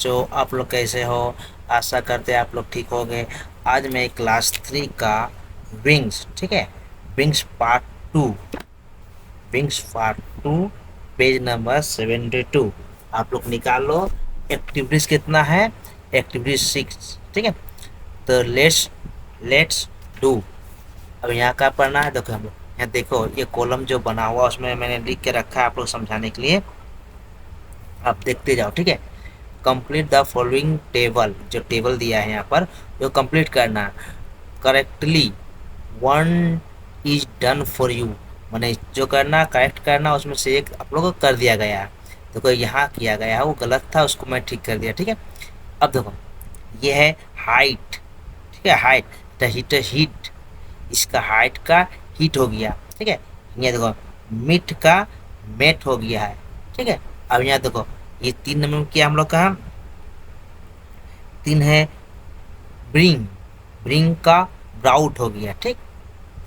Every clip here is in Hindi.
बच्चों, आप लोग कैसे हो? आशा करते हैं आप लोग ठीक होंगे। आज मैं क्लास 3 का विंग्स, ठीक है, wings part 2, wings part 2 page number 72 आप लोग निकाल लो। एक्टिविटीज कितना है? एक्टिविटीज 6, ठीक है। तो लेट्स डू। अब यहाँ का पढ़ना है। देखो हम लोग यहाँ देखो, ये कॉलम जो बना हुआ उसमें मैंने लिख के रखा है आप लोग समझाने के लिए। आप देखते जाओ, ठीक है। कंप्लीट द फॉलोइंग टेबल, जो टेबल दिया है यहाँ पर वो कंप्लीट करना correctly. One is done for you, मैंने जो करना करेक्ट करना उसमें से एक आप लोगों को कर दिया गया है। देखो यहाँ किया गया है, वो गलत था, उसको मैं ठीक कर दिया, ठीक है। अब देखो ये है हाइट, ठीक है, हाइट द हीट हीट, इसका हाइट का हीट हो गया, ठीक है। ये देखो मीट का मेट हो गया है, ठीक है। अब यहाँ देखो ये 3 नंबर में किया हम लोग का 3 है ब्रिंग, ब्रिंग का ब्राउट हो गया, ठीक।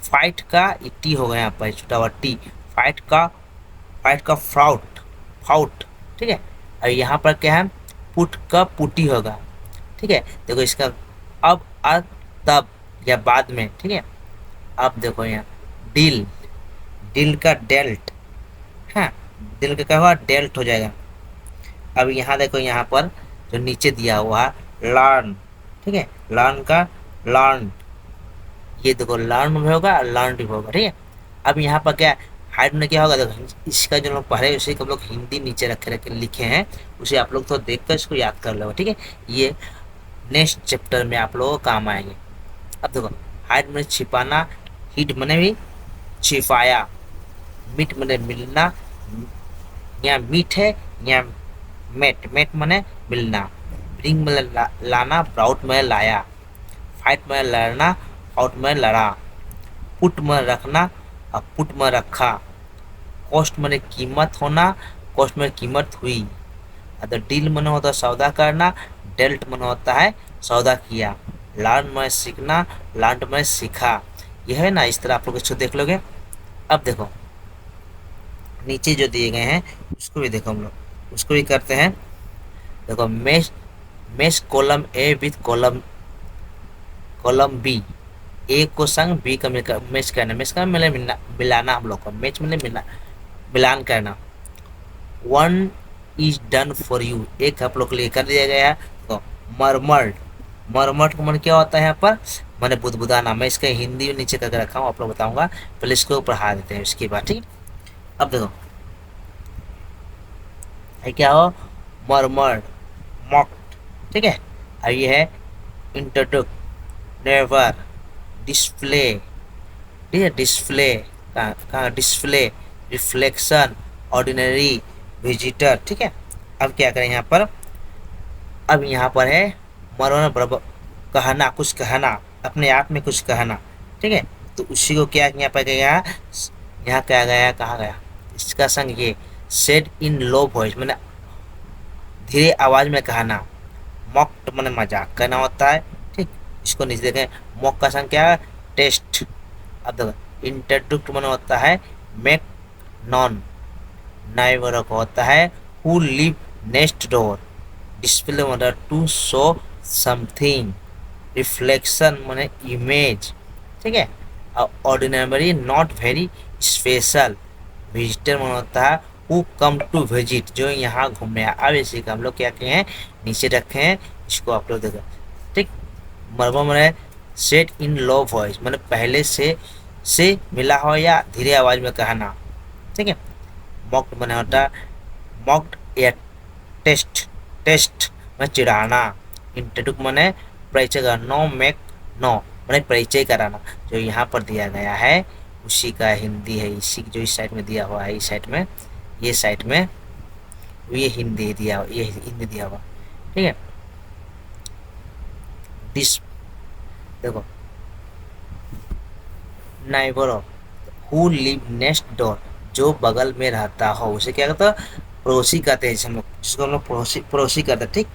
फाइट का टी हो गया यहाँ पर छोटा हुआ टी, फाइट का, फाइट का फ्राउट, फाउट, ठीक है। और यहाँ पर क्या है पुट का पुटी होगा, ठीक है। देखो इसका अब तब या बाद में, ठीक है। अब देखो यहाँ डील, डील का डेल्ट, हाँ, दिल का क्या हुआ डेल्ट हो जाएगा। अब यहाँ देखो यहाँ पर जो नीचे दिया हुआ है लर्न, ठीक है, लर्न का लर्न, ये देखो लर्न भी होगा लर्न भी होगा, ठीक है। अब यहाँ पर क्या हाइट में क्या होगा, देखो इसका जो लोग पढ़े उसी को हम लोग हिंदी नीचे रखे रखे लिखे हैं, उसे आप लोग तो देख कर इसको याद कर लो, ठीक है। ये नेक्स्ट चैप्टर में आप लोगों को काम आएंगे। अब देखो हाइट में छिपाना, हीट मैंने भी छिपाया, मीट मैंने मिलना, यहाँ मीट है, यहाँ मेट, मेट मैंने मिलना, ब्रिंग में लाना, ब्राउट में लाया, फाइट में लड़ना, आउट में लड़ा, पुट में रखना और पुट में रखा, कॉस्ट में कीमत होना, कॉस्ट में कीमत हुई। अगर डील मन होता है सौदा करना, डेल्ट मन होता है सौदा किया, लर्न में सीखना, लर्न में सीखा। यह है ना, इस तरह आप लोग इसको देख लोगे। अब देखो नीचे जो दिए गए हैं उसको भी देखो, हम लोग उसको भी करते हैं। देखो match, match column A with column column B, A को संग बी का मिलकर मैच करना, मैच का मिलना मिलाना, हम लोग को मैच मिलना मिलान करना। One is done for you, एक आप लोग के लिए कर दिया गया है। तो मरमर्ड, मरमर्ड का मन क्या होता है यहाँ पर, मैंने बुदबुदाना, मैं इसका हिंदी नीचे करके रखा हूँ, आप लोग बताऊंगा, पहले इसको पढ़ा देते हैं इसके बाद, ठीक। अब देखो है क्या हो मरमर्ड, मॉक्ड, ठीक है। अब ये है इंट्रोडक्ट, नेवर, डिस्प्ले, ठीक है, डिस्प्ले कहाँ डिस्प्ले, रिफ्लेक्शन, ऑर्डिनरी, विजिटर, ठीक है। अब क्या करें यहाँ पर, अब यहाँ पर है मरना कहना, कुछ कहना, अपने आप में कुछ कहना, ठीक है। तो उसी को क्या यहाँ पर गया, यहाँ क्या गया, कहाँ गया, इसका संग ये सेड इन लो वॉइस, मैंने धीरे आवाज में कहना, मॉक मैंने मजाक करना होता है, ठीक। इसको नीचे देखें, मॉक का संग क्या है टेस्ट। अब देखो इंट्रोडक्ट मैंने होता है मेक नॉन, नाइबर का होता है who live next door, display मतलब टू शो समथिंग, रिफ्लेक्शन मैंने इमेज, ठीक है। Ordinary not very special, visitor मैंने होता है हु कम टू विजिट, जो यहाँ घूमने आए। अब इसी का हम लोग क्या किए हैं नीचे रखे हैं, इसको आप लोग देखो, ठीक। मरबा मैंने सेट इन लो वॉइस, मैंने पहले से मिला हो या धीरे आवाज में कहना, ठीक है। मॉक्ड मैंने होता मॉक्ड या टेस्ट, टेस्ट में चिढ़ाना, इंट्रोड्यूस मैंने परिचय का, नो मेक नो मैंने परिचय कराना, जो यहाँ पर दिया गया है उसी का हिंदी है, इसी जो इस साइड में दिया हुआ है, इस साइड में, ये साइड में ये हिंदी दिया हुआ, ये हिंदी दिया हुआ, ठीक है। डिस देखो neighbour who live next door, जो बगल में रहता हो उसे क्या कहता है पड़ोसी कहते हैं, हम लोग जिसको हम लोग पड़ोसी पड़ोसी कहते हैं, ठीक।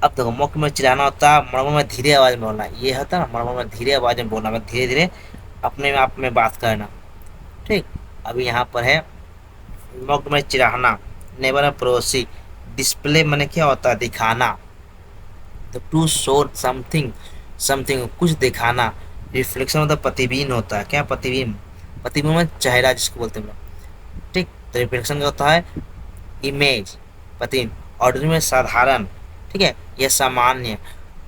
अब देखो मुख में चिल्लाना होता है, मरमर में धीरे आवाज में बोलना, ये होता है ना मरमर में धीरे आवाज में बोलना, मैं धीरे धीरे अपने आप में बात करना, ठीक। अभी यहाँ पर है मुख में चिढ़ाना, नेबर में पड़ोसी, डिस्प्ले मैंने क्या होता है, दिखाना। तो टू शो समथिंग, समथिंग कुछ दिखाना। रिफ्लेक्शन मतलब प्रतिबिंब होता है, क्या प्रतिबिंब, प्रतिबिंब में चेहरा जिसको बोलते हैं हम लोग, ठीक। तो रिफ्लेक्शन क्या होता है, इमेज, प्रतिबिंब। ऑर्डिनरी में साधारण, ठीक है, यह सामान्य,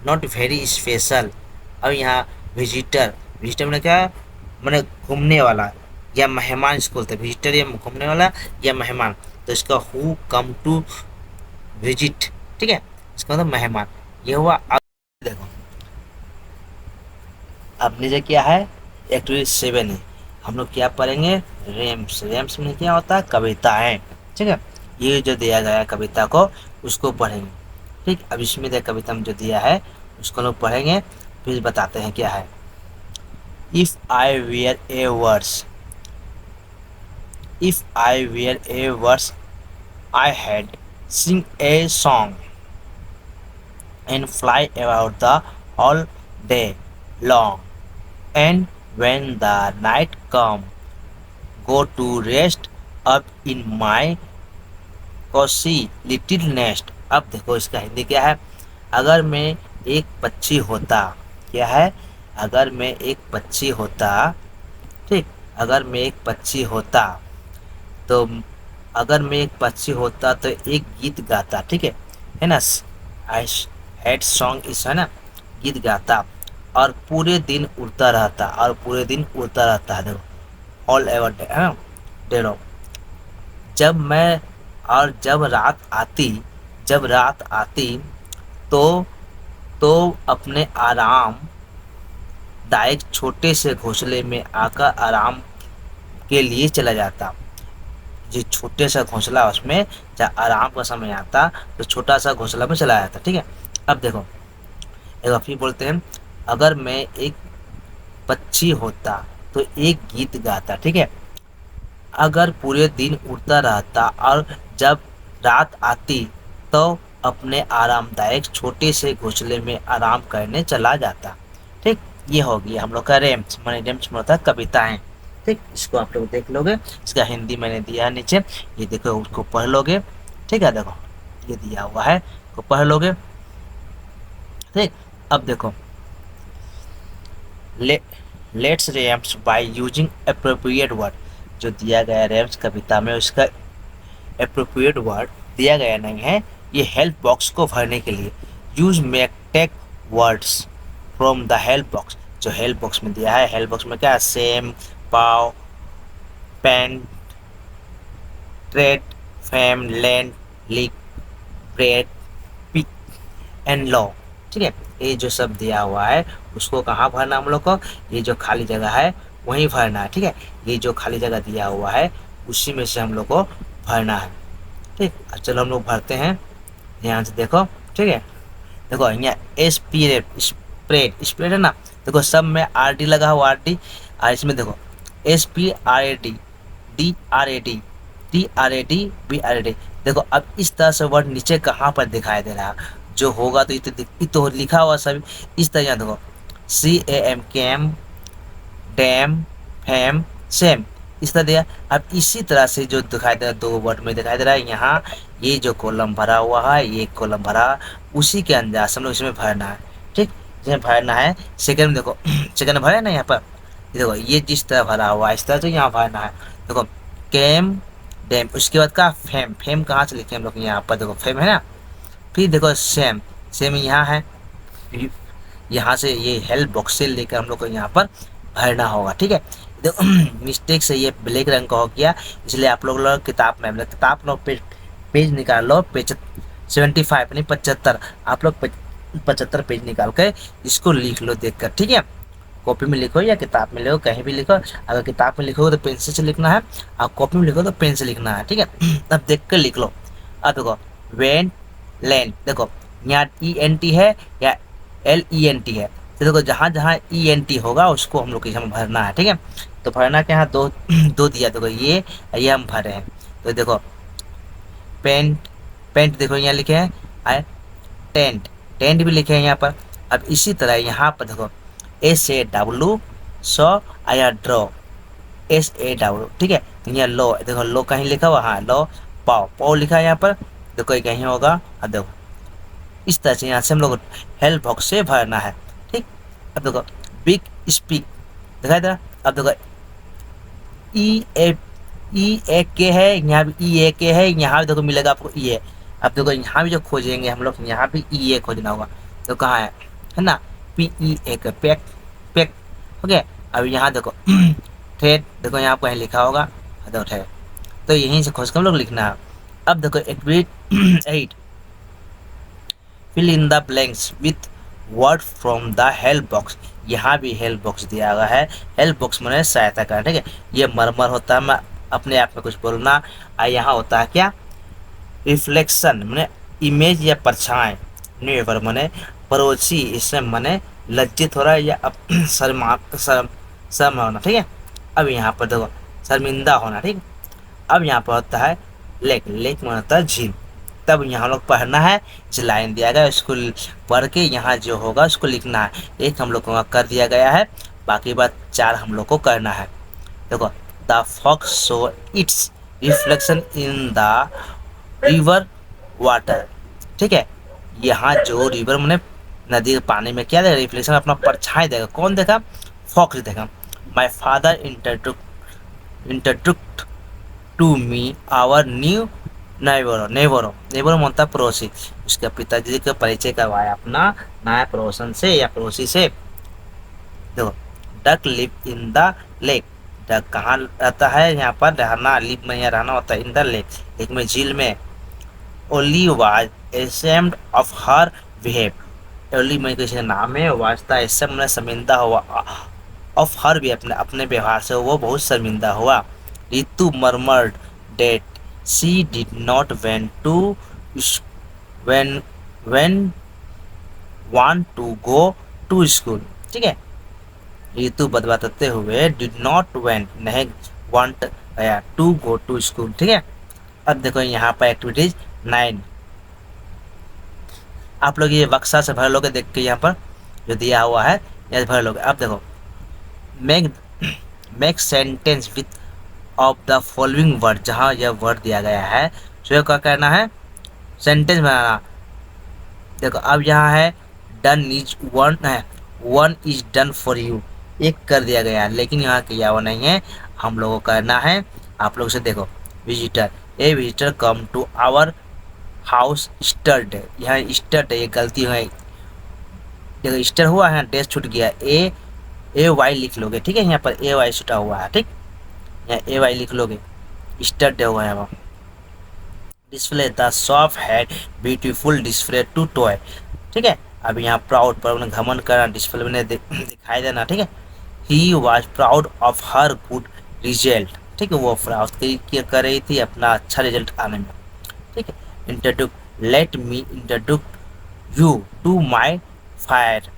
नॉट वेरी स्पेशल। अब यहाँ विजिटर, विजिटर मैंने क्या, मैंने घूमने वाला या मेहमान इसको बोलते हैं, विजिटर या घूमने वाला या मेहमान। तो इसका हु कम टू विजिट, ठीक है, इसका मतलब मेहमान। ये हुआ। अब देखो, अब नीचे क्या है, एक्टिविटी 7 है, हम लोग क्या पढ़ेंगे, रेम्स। रेम्स में क्या होता है, कविता है, ठीक है। ये जो दिया गया है कविता को, उसको पढ़ेंगे, ठीक। अब इसमें देखो कविता में जो दिया है उसको लोग पढ़ेंगे, फिर बताते हैं क्या है। If I were a verse, if I were a verse I had sing a song and fly about the whole day long, and when the night come go to rest up in my cozy little nest। अब देखो इसका हिंदी क्या है, अगर मैं एक पक्षी होता, क्या है, अगर मैं एक पक्षी होता, ठीक, अगर मैं एक पक्षी होता तो, अगर मैं एक पक्षी होता तो एक गीत गाता, ठीक है ना, आई हैड सॉन्ग इस, है ना, गीत गाता और पूरे दिन उड़ता रहता, और पूरे दिन उड़ता रहता है, देखो ऑल एवर डे, है ना, डे लॉन्ग। जब मैं, और जब रात आती, जब रात आती तो तो अपने आराम दायक छोटे से घोंसले में आकर आराम के लिए चला जाता। जो छोटे सा घोंसला, उसमें जब आराम का समय आता तो छोटा सा घोंसला में चला जाता, ठीक है। अब देखो एक बार फिर बोलते हैं, अगर मैं एक पक्षी होता तो एक गीत गाता, ठीक है, अगर पूरे दिन उड़ता रहता और जब रात आती तो अपने आरामदायक छोटे से घोंसले में आराम करने चला जाता, ठीक। ये हो गया हम लोग का रेम्स, मैंने रेम्स में होता है कविताएं, ठीक। इसको आप लोग देख लोगे, इसका हिंदी मैंने दिया है नीचे, ये देखो उसको पढ़ लोगे, ठीक है। देखो ये दिया हुआ है, उसको पढ़ लोगे, ठीक। अब देखो, let's Rhames by using appropriate word. जो दिया गया रेम्स कविता में, उसका अप्रोप्रिएट वर्ड दिया गया नहीं है, ये हेल्प बॉक्स को भरने के लिए। Use make take words from the help box. जो हेल्प बॉक्स में दिया है, हेल्प बॉक्स में क्या है, same, paw, pen, trade, fame, land, lick, bread, pick and law, ठीक है। ये जो सब दिया हुआ है उसको कहाँ भरना हम लोग को, ये जो खाली जगह है वहीं भरना है, ठीक है। ये जो खाली जगह दिया हुआ है उसी में से हम लोग को भरना है, ठीक। अब चलो हम लोग भरते हैं, ध्यान से देखो, ठीक है। देखो यहाँ स्प्रेड, स्प्रेड है ना, देखो सब में आर डी लगा हुआ, आर डी, और इसमें देखो SPRAD, DRAD, TRAD, BRAD। देखो अब इस तरह से वर्ड नीचे कहाँ पर दिखाई दे रहा है, जो होगा तो ये तो लिखा हुआ सब इस तरह, देखो CAM, cam, dam, fam, same, इस तरह दिया। अब इसी तरह से जो दिखाई दे रहा है, दो वर्ड में दिखाई दे रहा है, यहाँ ये जो कॉलम भरा हुआ है, ये कॉलम भरा, उसी के अंदर हम लोग इसमें भरना है, ठीक। इसमें भरना है, सेकंड में देखो सेकंड में भरा ना यहाँ पर, देखो ये जिस तरह भरा हुआ है इस तरह तो यहाँ भरना है। देखो कैम, डैम, उसके बाद का फेम, फेम कहाँ से लिखे हम लोग, यहाँ पर देखो फेम है ना, फिर देखो सेम, सेम यहाँ है, यहाँ से ये हेल्प बॉक्स से लेकर हम लोग को यहाँ पर भरना होगा, ठीक है। देखो मिस्टेक से ये ब्लैक रंग का हो गया, इसलिए आप लोग किताब में, मतलब किताब लोग पेज निकाल लो, पेज 75 नहीं 75, आप लोग 75 पेज निकाल कर इसको लिख लो देख कर, ठीक है। कॉपी में लिखो या किताब में लिखो, कहीं भी लिखो। अगर किताब में लिखोगे तो पेंसिल से लिखना है, और कॉपी में लिखो तो पेन से लिखना है, ठीक है। अब देख कर लिख लो। अब देखो वेन, लैंड, देखो यहाँ ENT है या LENT है, तो देखो जहाँ जहाँ ENT होगा उसको हम लोग यहाँ भरना है, ठीक है। तो भरना क्या है, दो दो दिया, देखो ये हम भरे हैं। तो देखो पेंट, पेंट देखो यहाँ लिखे हैं, टेंट, टेंट भी लिखे हैं यहाँ पर। अब इसी तरह यहाँ पर देखो SAW, सो आया ड्रॉ, SAW, ठीक है। तो यहाँ लो, देखो लो कहीं लिखा हुआ, हाँ लो, पाव, पाव लिखा है यहाँ पर, देखो ये कहीं होगा। अब देखो इस तरह से यहाँ से हम लोग हेल्प बॉक्स से भरना है, ठीक। अब देखो बिग स्पीक दिखाई दे रहा। अब देखो ई ए के है, यहाँ भी ई ए के है, यहाँ भी देखो मिलेगा आपको ई ए। अब देखो यहाँ भी जो खोजेंगे हम लोग, यहाँ भी ई ए खोजना होगा। तो कहाँ है ना, पी ई ए के पैक, पैक हो गया। अब यहाँ देखो ट्रेड, देखो यहाँ कहीं लिखा होगा, देखो ट्रेड, तो यहीं से खोज कर हम लोग लिखना है। अब देखो activity 8 fill in the blanks with word from the help box. यहाँ भी हेल्प बॉक्स दिया हुआ है। हेल्प बॉक्स मैंने सहायता करना, ठीक है। ये मरमर होता है, मैं अपने आप में कुछ बोलना। यहाँ होता है क्या, रिफ्लेक्शन मैंने इमेज या परछाई। नेवर मैंने पड़ोसी, इससे मैंने लज्जित हो रहा है या शर्म होना, ठीक है। अब यहाँ पर देखो शर्मिंदा होना, ठीक है। अब यहाँ पर होता है लेक, लेक में होता है झील। तब यहाँ लोग पढ़ना है, इस लाइन दिया गया उसको पढ़ के यहाँ जो होगा उसको लिखना है। एक हम लोग को कर दिया गया है, बाकी बात 4 हम लोग को करना है। देखो the fox show its reflection in the river water, ठीक है। यहाँ जो रिवर मैंने नदी के पानी में क्या देगा, रिफ्लेक्शन अपना परछाई देगा। कौन देखा, फॉक्स देखा। My father introduced to me our new neighbour, neighbour neighbour मतलब पड़ोसी। उसके पिताजी का परिचय करवाया अपना नया पड़ोसन से या पड़ोसी से। देखो duck live in the lake, duck कहाँ रहता है, यहाँ पर रहना, लिव में यहाँ रहना होता है, इन द लेक, लेक में, झील में। ओली वाज एसेम्ड ऑफ हर बिहेव, ओली में किसी नाम है, वास्ता ऐसे मैंने शर्मिंदा हुआ, ऑफ हर भी अपने अपने व्यवहार से वो बहुत शर्मिंदा हुआ। Ritu murmured that she did not went to when want to go to school, ठीक है। रितु बताते हुए डिड नॉट वेंट नहीं वांट गया, टू गो टू स्कूल, ठीक है। अब देखो यहाँ पर एक्टिविटीज 9 आप लोग ये बक्सा से भर लोगे, देख के यहाँ पर जो दिया हुआ है यहाँ भर लोगे। अब देखो make sentence width of the following word, जहाँ यह वर्ड दिया गया है तो क्या करना है, सेंटेंस बनाना। देखो अब यहाँ है डन इज वन है, one is done for you, एक कर दिया गया है, लेकिन यहाँ किया हुआ नहीं है, हम लोगों को करना है। आप लोग से देखो visitor, a visitor come to our house stirred, यहाँ स्टर्ड ये गलती है, देखो स्टर हुआ है, डेस छूट गया, ए वाई लिख लोगे, ठीक है। यहाँ पर ए वाई छुटा हुआ है, ठीक, यहाँ ए वाई लिख लोगे, स्टर्ड हुआ है। Display the shop had beautiful display to toy, ठीक है। अब यहाँ प्राउड पर उन्हें घमंड करना, डिस्प्ले में दिखाई देना, ठीक है। He was proud of her good result, ठीक है, वो प्राउड कर रही थी अपना अच्छा रिजल्ट आने में, ठीक है। Introduce let me introduce you to my fire,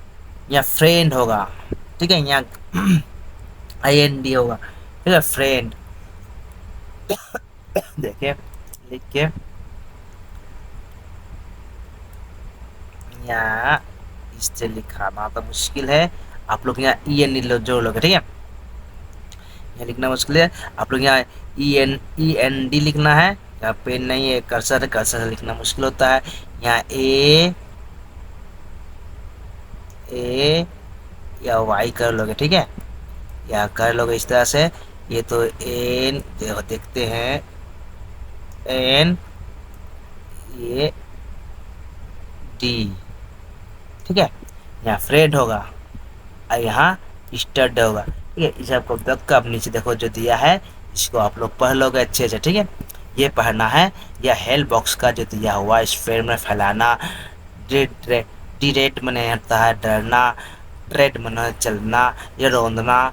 यहाँ फ्रेंड होगा, ठीक है, यहाँ IND होगा, ठीक है, फ्रेंड। देखिए लिख के यहाँ इससे लिखाना तो मुश्किल है, आप लोग यहाँ EN जोड़ लोगे, ठीक है। यहाँ लिखना मुश्किल है, आप लोग यहाँ END लिखना है, यहाँ पेन नहीं है, कर्सर है, कर्सर से लिखना मुश्किल होता है। यहाँ ए या वाई कर लोगे, ठीक है, या कर लोगे इस तरह से। ये तो एन देखते हैं, एन ये डी, ठीक है, यहाँ फ्रेंड होगा और यहाँ स्टड होगा, ठीक है। इस आपको तक अब नीचे देखो जो दिया है, इसको आप लोग पढ़ लोगे अच्छे से, ठीक है। ये पढ़ना है, या हेल्प बॉक्स का जो दिया हुआ है स्फेयर में फैलाना, डिरेट मने होता है डरना, ट्रेड मने चलना या रोंदना,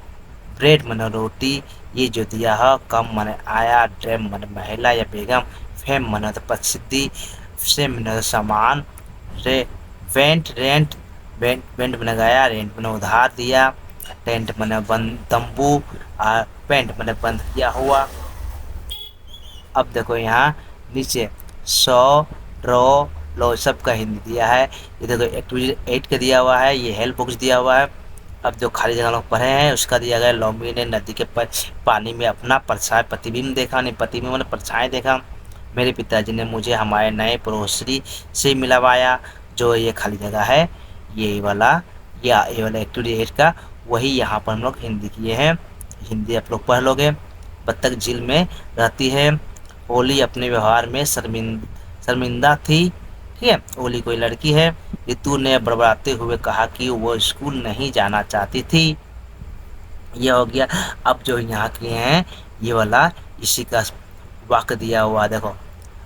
ब्रेड मने रोटी, ये जो दिया है कम मने आया, ड्रेम मने महिला या बेगम, फेम मने तो प्रसिद्धि, से मने सामान, वेंट रेंट, वेंट मने गया, रेंट मने उधार दिया, टेंट मने बंद तंबू, और पेंट मने बंद किया हुआ। अब देखो यहाँ नीचे 100 रो लो सब का हिंदी दिया है। ये देखो एक्टिविटी 8 का दिया हुआ है, ये हेल्प बॉक्स दिया हुआ है। अब जो खाली जगह लोग पढ़े हैं उसका दिया गया, लोमी ने नदी के पानी में अपना परछाई प्रतिबिंब देखा, नहीं प्रतिबिंब मैंने परछाई देखा। मेरे पिताजी ने मुझे हमारे नए पड़ोसी से मिलवाया। जो ये खाली जगह है, ये वाला, या ये वाला एक्टिविटी 8 का, वही यहाँ पर हम लोग हिंदी किए हैं। हिंदी आप लोग पढ़ लोगे। बत्तख झील में रहती है। ओली अपने व्यवहार में शर्मिंदा थी। ठीक है, ओली कोई लड़की है। रितु ने बड़बड़ाते हुए कहा कि वो स्कूल नहीं जाना चाहती थी। ये हो गया। अब जो यहाँ किए हैं ये वाला, इसी का वाक्य दिया हुआ देखो।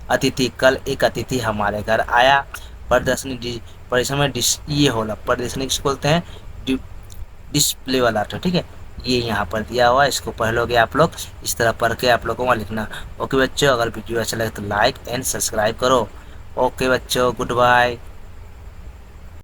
अतिथि, कल एक अतिथि हमारे घर आया। प्रदर्शनी में ये होला प्रदर्शनी किसको बोलते हैं? डिस्प्ले वाला। तो ठीक है, ये यहाँ पर दिया हुआ है, इसको पढ़ लोगे आप लोग। इस तरह पढ़ के आप लोगों को लिखना। ओके बच्चों, अगर वीडियो अच्छा लगे तो लाइक एंड सब्सक्राइब करो। ओके बच्चों, गुड बाय।